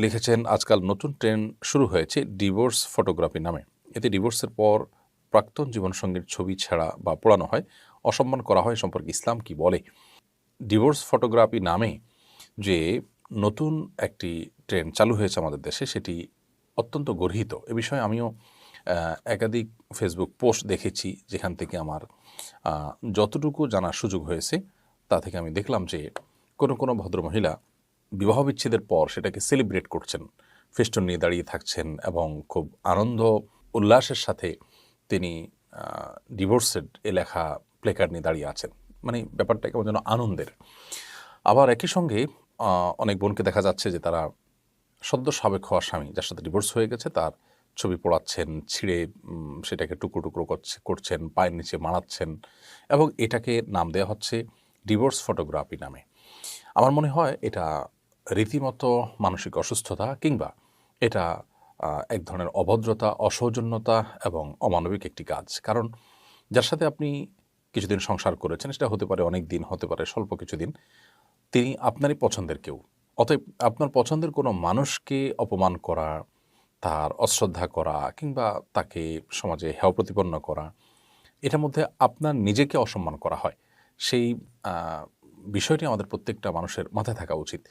লিখেছেন, আজকাল নতুন ট্রেন্ড শুরু হয়েছে ডিভোর্স ফটোগ্রাফি নামে। এতে ডিভোর্সের পর প্রাক্তন জীবনসঙ্গীর ছবি ছাড়া বা পোড়ানো হয়, অসম্মান করা হয়। সম্পর্কে ইসলাম কি বলে? ডিভোর্স ফটোগ্রাফি নামে যে নতুন একটি ট্রেন্ড চালু হয়েছে আমাদের দেশে, সেটি অত্যন্ত গর্হিত। এ বিষয়ে আমিও একাধিক ফেসবুক পোস্ট দেখেছি, যেখান থেকে আমার যতটুকু জানার সুযোগ হয়েছে তা থেকে আমি দেখলাম যে কোনো ভদ্রমহিলা বিবাহ বিচ্ছেদের পর সেটাকে সেলিব্রেট করছেন, ফেস্টুন নিয়ে দাঁড়িয়ে থাকছেন এবং খুব আনন্দ উল্লাসের সাথে তিনি ডিভোর্সেড এ লেখা প্লেকার্ড নিয়ে দাঁড়িয়ে আছেন। মানে ব্যাপারটা কেমন যেন আনন্দের। আবার একই সঙ্গে অনেক বোনকে দেখা যাচ্ছে যে তারা সদ্য সাবেক হওয়া স্বামী, যার সাথে ডিভোর্স হয়ে গেছে, তার ছবি পোড়াচ্ছেন, ছিঁড়ে সেটাকে টুকরো টুকরো করছেন, পায়ের নিচে মাড়াচ্ছেন এবং এটাকে নাম দেওয়া হচ্ছে ডিভোর্স ফটোগ্রাফি নামে। আমার মনে হয় এটা রীতিমতো মানসিক অসুস্থতা, কিংবা এটা এক ধরনের অভদ্রতা, অসৌজন্যতা এবং অমানবিক একটি কাজ। কারণ যার সাথে আপনি কিছুদিন সংসার করেছেন, সেটা হতে পারে অনেক দিন, হতে পারে স্বল্প কিছুদিন, তিনি আপনারই পছন্দের কেউ। অতএব আপনার পছন্দের কোনো মানুষকে অপমান করা, তার অশ্রদ্ধা করা কিংবা তাকে সমাজে হেয় প্রতিপন্ন করা, এটার মধ্যে আপনার নিজেকে অসম্মান করা হয়। সেই বিষয়টি আমাদের প্রত্যেকটা মানুষের মাথায় থাকা উচিত।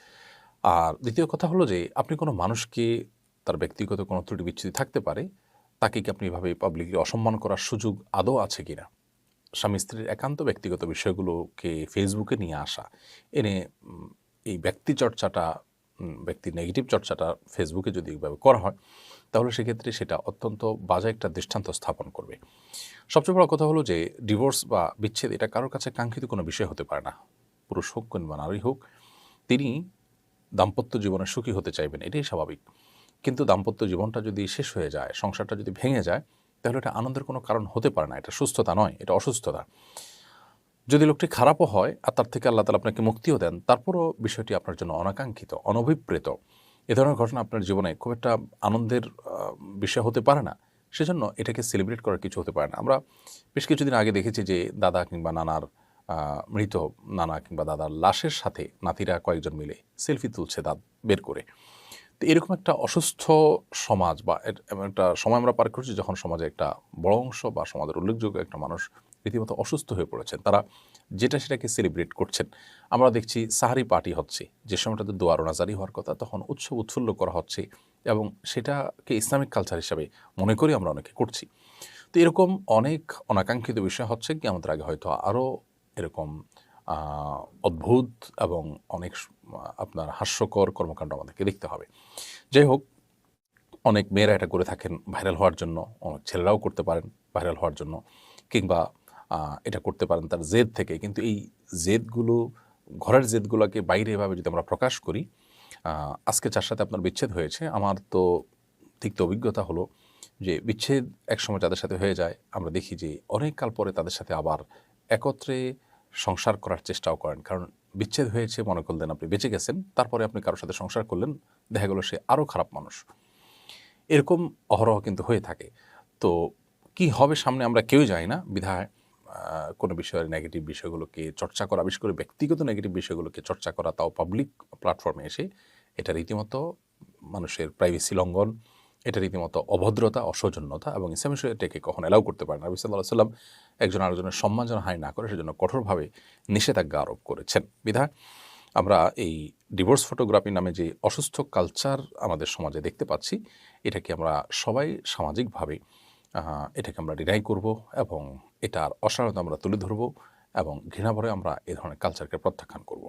আর দ্বিতীয় কথা হলো যে আপনি কোনো মানুষকে, তার ব্যক্তিগত কোনো ত্রুটি বিচ্ছুতি থাকতে পারে, তাকে কি আপনি এভাবে পাবলিকলি অসম্মান করার সুযোগ আদৌ আছে কিনা? স্বামী স্ত্রীর একান্ত ব্যক্তিগত বিষয়গুলোকে ফেসবুকে নিয়ে আসা, এনে এই ব্যক্তি চর্চাটা, ব্যক্তির নেগেটিভ চর্চাটা ফেসবুকে যদি এইভাবে করা হয়, তাহলে সেক্ষেত্রে সেটা অত্যন্ত বাজে একটা দৃষ্টান্ত স্থাপন করবে। সবচেয়ে বড় কথা হলো যে ডিভোর্স বা বিচ্ছেদ এটা কারোর কাছে কাঙ্ক্ষিত কোনো বিষয় হতে পারে না। পুরুষ হোক কিংবা নারী হোক, তিনি দাম্পত্য জীবনে সুখী হতে চাইবেন, এটাই স্বাভাবিক। কিন্তু দাম্পত্য জীবনটা যদি শেষ হয়ে যায়, সংসারটা যদি ভেঙে যায়, তাহলে এটা আনন্দের কোনো কারণ হতে পারে না। এটা সুস্থতা নয়, এটা অসুস্থতা। যদি লোকটি খারাপও হয় আর তার থেকে আল্লাহ তাআলা আপনাকে মুক্তিও দেন, তারপরও বিষয়টি আপনার জন্য অনাকাঙ্ক্ষিত, অনভিপ্রেত, এ ধরনের ঘটনা আপনার জীবনে খুব একটা আনন্দের বিষয় হতে পারে না। সেজন্য এটাকে সেলিব্রেট করার কিছু হতে পারে না। আমরা বেশ কিছুদিন আগে দেখেছি যে দাদা কিংবা নানার মৃত নানা কিংবা দাদার লাশের সাথে নাতিরা কয়েকজন মিলে সেলফি তুলছে দাঁত বের করে। তো এরকম একটা অসুস্থ সমাজ বা এমন একটা সময় আমরা পার করছি, যখন সমাজে একটা বড় অংশ বা সমাজের উল্লেখযোগ্য একটা মানুষ রীতিমতো অসুস্থ হয়ে পড়েছেন। তারা সেটাকে সেলিব্রেট করছেন। আমরা দেখছি সাহারি পার্টি হচ্ছে, যে সময়টাতে দোয়া রোনাজারি হওয়ার কথা, তখন উৎসব উৎফুল্ল করা হচ্ছে এবং সেটাকে ইসলামিক কালচার হিসাবে মনে করি আমরা অনেকে করছি। তো এরকম অনেক অনাকাঙ্ক্ষিত বিষয় হচ্ছে কি আমাদের আগে হয়তো আরও এরকম অদ্ভুত এবং অনেক আপনার হাস্যকর কর্মকাণ্ড আমাদেরকে দেখতে হবে। যাই হোক, অনেক মেয়েরা এটা করে থাকেন ভাইরাল হওয়ার জন্য, অনেক ছেলেরাও করতে পারেন ভাইরাল হওয়ার জন্য, কিংবা এটা করতে পারেন তার জেদ থেকে। কিন্তু এই জেদগুলো, ঘরের জেদগুলোকে বাইরে এভাবে যদি আমরা প্রকাশ করি, আজকে যার সাথে আপনার বিচ্ছেদ হয়েছে, আমার তো তিক্ত অভিজ্ঞতা হলো যে বিচ্ছেদ একসময় যাদের সাথে হয়ে যায়, আমরা দেখি যে অনেক কাল পরে তাদের সাথে আবার একত্রে সংসার করার চেষ্টাও করেন। কারণ বিচ্ছেদ হয়েছে, মনে করলেন আপনি বেঁচে গেছেন, তারপরে আপনি কারোর সাথে সংসার করলেন, দেখা গেল সে আরও খারাপ মানুষ। এরকম অহরহ কিন্তু হয়ে থাকে। তো কি হবে সামনে আমরা কেউই জানি না, বিধায় কোনো বিষয়ের নেগেটিভ বিষয়গুলোকে চর্চা করা, বিশেষ করে ব্যক্তিগত নেগেটিভ বিষয়গুলোকে চর্চা করা, তাও পাবলিক প্ল্যাটফর্মে এসে, এটা রীতিমতো মানুষের প্রাইভেসি লঙ্ঘন, এটা রীতিমতো অভদ্রতা, অসৌজন্যতা, এবং ইসলাম এটাকে কখনো অ্যালাউ করতে পারে না। নবী সাল্লাল্লাহু আলাইহি ওয়াসাল্লাম একজন আরেকজনের সম্মান যেন হানি না করে, সেজন্য কঠোরভাবে নিষেধাজ্ঞা আরোপ করেছেন। বিধায় আমরা এই ডিভোর্স ফটোগ্রাফি নামে যে অসুস্থ কালচার আমাদের সমাজে দেখতে পাচ্ছি, এটাকে আমরা সবাই সামাজিকভাবে এটাকে আমরা ডিনাই করব এবং এটার অসারতা আমরা তুলে ধরব এবং ঘৃণাভরে আমরা এ ধরনের কালচারকে প্রত্যাখ্যান করব।